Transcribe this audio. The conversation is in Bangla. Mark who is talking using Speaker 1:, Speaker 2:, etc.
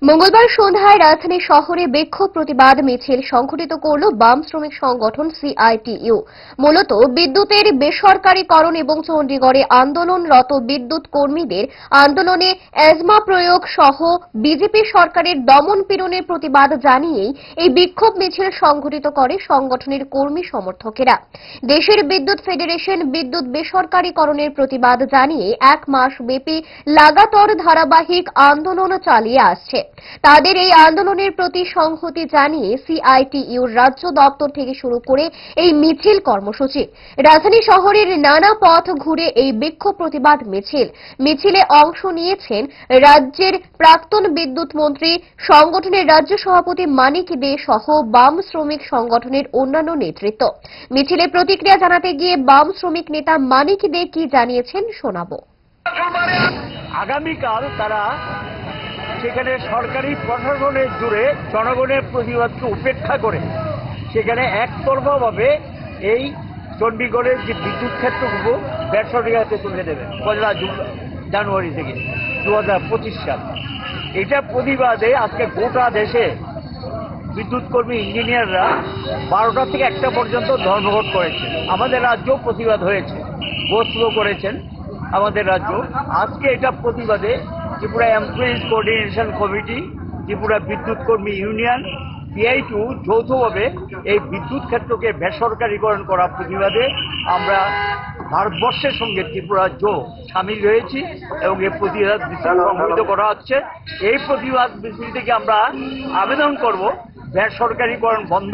Speaker 1: মঙ্গলবার সন্ধ্যায় রাজধানী শহরে বিক্ষোভ প্রতিবাদ মিছিল সংঘটিত করল বাম শ্রমিক সংগঠন সিআইটিইউ। মূলত বিদ্যুতের বেসরকারীকরণ এবং চণ্ডীগড়ে আন্দোলনরত বিদ্যুৎ কর্মীদের আন্দোলনে এজমা প্রয়োগ সহ বিজেপি সরকারের দমন পীড়নের প্রতিবাদ জানিয়েই এই বিক্ষোভ মিছিল সংঘটিত করে সংগঠনের কর্মী সমর্থকেরা। দেশের বিদ্যুৎ ফেডারেশন বিদ্যুৎ বেসরকারীকরণের প্রতিবাদ জানিয়ে 1 মাস ব্যাপী লাগাতার ধারাবাহিক আন্দোলন চালিয়ে আসছে। তাদের এই আন্দোলনের প্রতি সংহতি জানিয়ে সিআইটিইউর রাজ্য দপ্তর থেকে শুরু করে এই মিছিল কর্মসূচি। রাজধানী শহরের নানা পথ ঘুরে এই বিক্ষোভ প্রতিবাদ মিছিলে অংশ নিয়েছেন রাজ্যের প্রাক্তন বিদ্যুৎ মন্ত্রী, সংগঠনের রাজ্য সভাপতি মানিক দে সহ বাম শ্রমিক সংগঠনের অন্যান্য নেতৃত্ব। মিছিলে প্রতিক্রিয়া জানাতে গিয়ে বাম শ্রমিক নেতা মানিক দে কি জানিয়েছেন শোনাবো।
Speaker 2: আগামীকাল তারা সেখানে সরকারি প্রশাসনের জুড়ে জনগণের প্রতিবাদকে উপেক্ষা করে সেখানে একতরফাভাবে এই চণ্ডীগড়ের যে বিদ্যুৎ ক্ষেত্রগুলো বেসরকারি হাতে তুলে দেবে 1 জানুয়ারি থেকে 2025 সাল। এটা প্রতিবাদে আজকে গোটা দেশে বিদ্যুৎ কর্মী ইঞ্জিনিয়াররা 12টা থেকে 1টা পর্যন্ত ধর্মঘট করেছে। আমাদের রাজ্যও প্রতিবাদ হয়েছে, গোসলো করেছেন আমাদের রাজ্য। আজকে এটা প্রতিবাদে Tripura employees coordination committee, Tripura বিদ্যুৎ কর্মী ইউনিয়ন, সিআইটিইউ যৌথভাবে এই বিদ্যুৎ ক্ষেত্রকে বেসরকারীকরণ করা প্রতিবাদে আমরা ভারতবর্ষের সঙ্গে ত্রিপুরা সামিল হয়েছি এবং এই প্রতিবাদ মিছিল সংগঠিত করা হচ্ছে। এই প্রতিবাদ মিছিল থেকে আমরা আবেদন করব বেসরকারীকরণ বন্ধ।